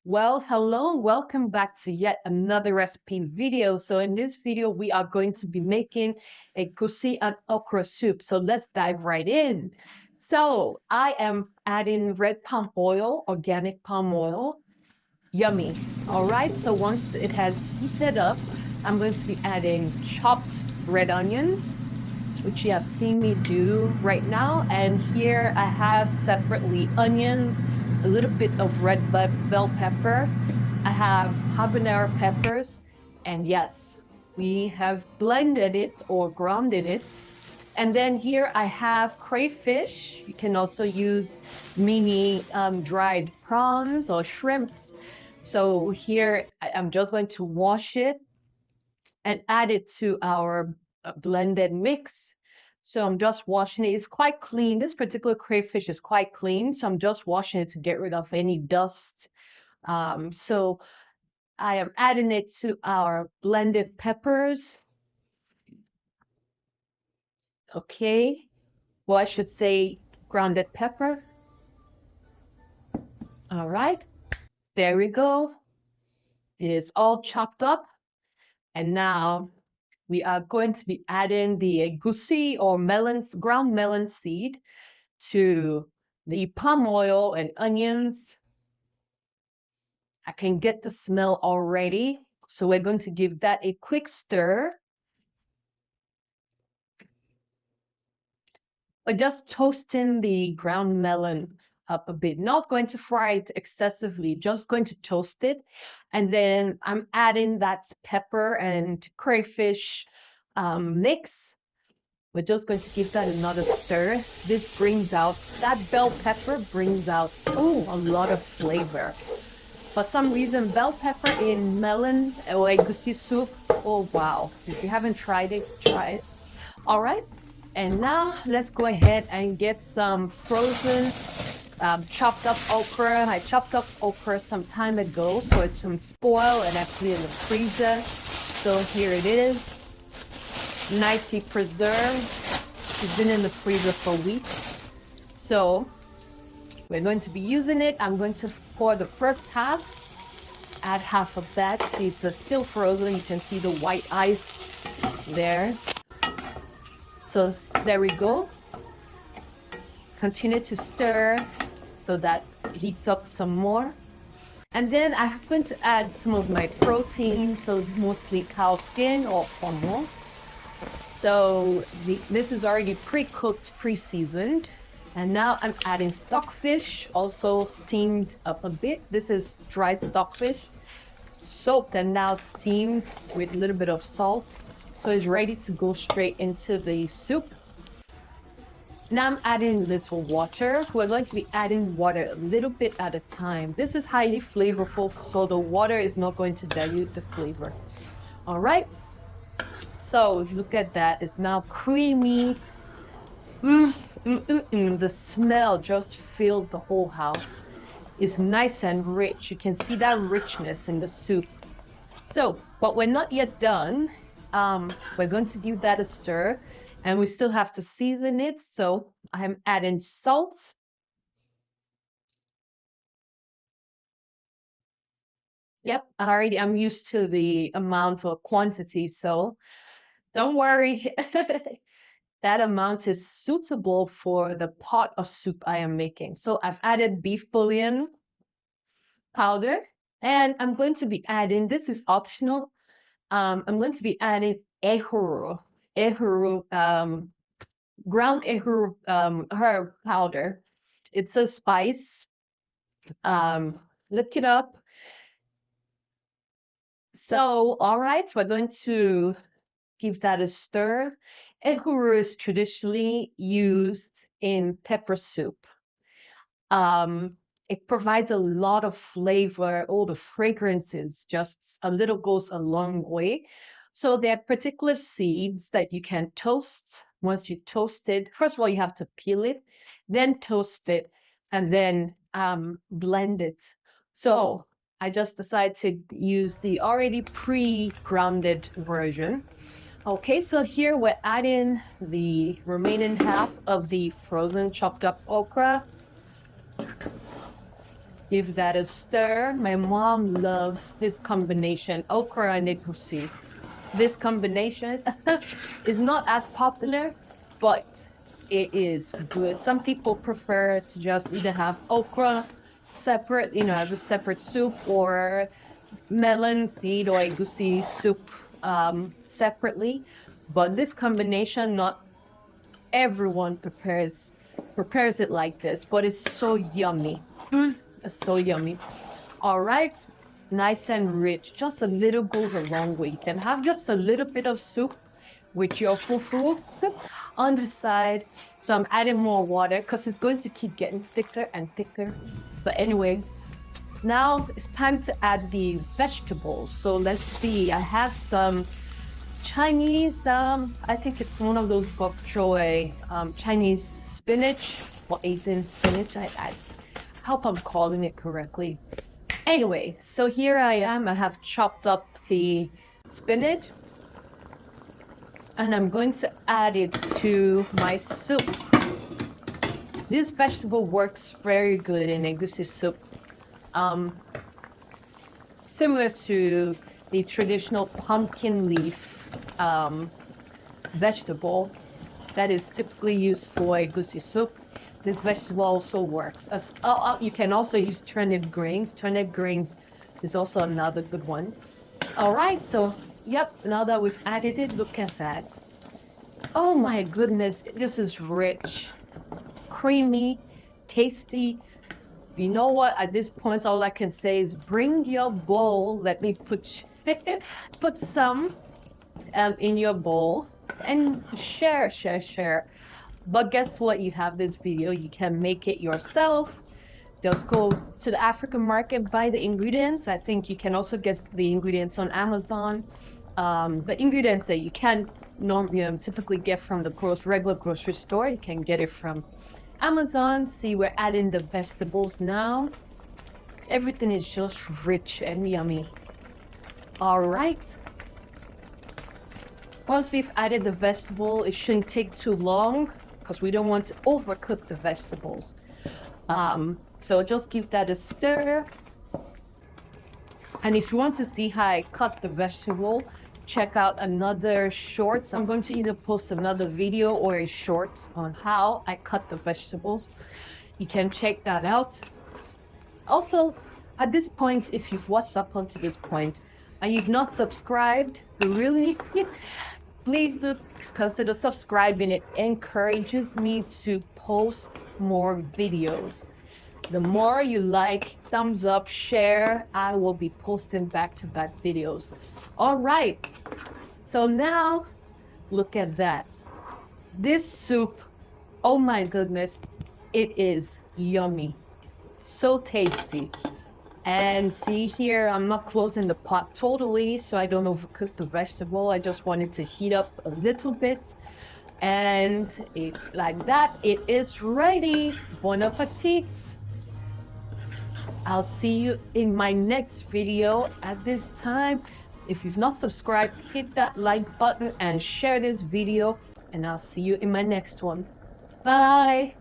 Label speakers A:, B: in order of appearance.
A: Well, hello, welcome back to yet another recipe video. So in this video, we are going to be making a egusi and okra soup. So let's dive right in. So I am adding red palm oil, organic palm oil. Yummy. All right, so once it has heated up, I'm going to be adding chopped red onions, which you have seen me do right now. And here I have separately onions, a little bit of red bell pepper. I have habanero peppers. And yes, we have blended it or grounded it. And then here I have crayfish. You can also use mini dried prawns or shrimps. So here I'm just going to wash it and add it to our blended mix. So I'm just washing it. It's quite clean. This particular crayfish is quite clean. So I'm just washing it to get rid of any dust. So I am adding it to our blended peppers. Okay. Well, I should say grounded pepper. All right. There we go. It is all chopped up. And now we are going to be adding the egusi or ground melon seed to the palm oil and onions. I can get the smell already. So we're going to give that a quick stir. We're just toasting the ground melon up a bit, not going to fry it excessively, just going to toast it. And then I'm adding that pepper and crayfish mix. We're just going to give that another stir. This brings out, that bell pepper brings out, a lot of flavor. For some reason, bell pepper in melon or egusi soup, oh wow. If you haven't tried it, try it. All right, and now let's go ahead and get some frozen chopped up okra. I chopped up okra some time ago, so it didn't spoil, and I put it in the freezer. So here it is, nicely preserved. It's been in the freezer for weeks. So we're going to be using it. I'm going to pour the first half, add half of that. See, it's still frozen. You can see the white ice there. So there we go. Continue to stir so that it heats up some more. And then I'm going to add some of my protein, so mostly cow skin or pomo. So this is already pre-cooked, pre-seasoned. And now I'm adding stockfish, also steamed up a bit. This is dried stockfish, soaked and now steamed with a little bit of salt. So it's ready to go straight into the soup. Now I'm adding a little water. We're going to be adding water a little bit at a time. This is highly flavorful, so the water is not going to dilute the flavor. All right. So if you look at that, it's now creamy. The smell just filled the whole house. It's nice and rich. You can see that richness in the soup. So, but we're not yet done. We're going to give that a stir, and we still have to season it. So I'm adding salt. Yep, I'm used to the amount or quantity, so don't worry. That amount is suitable for the pot of soup I am making. So I've added beef bouillon powder, and I'm going to be adding, this is optional, I'm going to be adding ehuru, ground ehuru herb powder. It's a spice. Look it up. So, all right, we're going to give that a stir. Ehuru is traditionally used in pepper soup. It provides a lot of flavor, all the fragrances, just a little goes a long way. So there are particular seeds that you can toast. Once you toast it, first of all, you have to peel it, then toast it, and then blend it. So I just decided to use the already pre-grounded version. Okay, so here we're adding the remaining half of the frozen chopped up okra. Give that a stir. My mom loves this combination, okra and egusi. This combination is not as popular, but it is good. Some people prefer to just either have okra separate, as a separate soup, or melon seed or egusi soup separately. But this combination, not everyone prepares it like this, but it's so yummy. It's so yummy. All right, nice and rich. Just a little goes a long way. You can have just a little bit of soup with your fufu on the side. So I'm adding more water because it's going to keep getting thicker and thicker. But anyway, now it's time to add the vegetables. So let's see. I have some Chinese, I think it's one of those bok choy, Chinese spinach or Asian spinach. I hope I'm calling it correctly. Anyway, so here I am. I have chopped up the spinach and I'm going to add it to my soup. This vegetable works very good in egusi soup. Similar to the traditional pumpkin leaf vegetable that is typically used for egusi soup. This vegetable also works. You can also use turnip greens. Turnip greens is also another good one. All right, so yep, now that we've added it, look at that. Oh my goodness, this is rich, creamy, tasty. You know what? At this point, all I can say is bring your bowl. Let me put some in your bowl and share. But guess what? You have this video. You can make it yourself. Just go to the African market, buy the ingredients. I think you can also get the ingredients on Amazon. The ingredients that you can't normally typically get from the regular grocery store, you can get it from Amazon. See, we're adding the vegetables now. Everything is just rich and yummy. All right. Once we've added the vegetable, it shouldn't take too long because we don't want to overcook the vegetables. So just give that a stir. And if you want to see how I cut the vegetable, check out another short. I'm going to either post another video or a short on how I cut the vegetables. You can check that out. Also, at this point, if you've watched up until this point and you've not subscribed, really, please do consider subscribing. It encourages me to post more videos. The more you like, thumbs up, share, I will be posting back-to-back videos. All right, so now look at that. This soup, oh my goodness, it is yummy, so tasty. And see here, I'm not closing the pot totally so I don't overcook the vegetable. I just want it to heat up a little bit. And like that, it is ready. Bon appetit. I'll see you in my next video. At this time, if you've not subscribed, hit that like button and share this video. And I'll see you in my next one. Bye.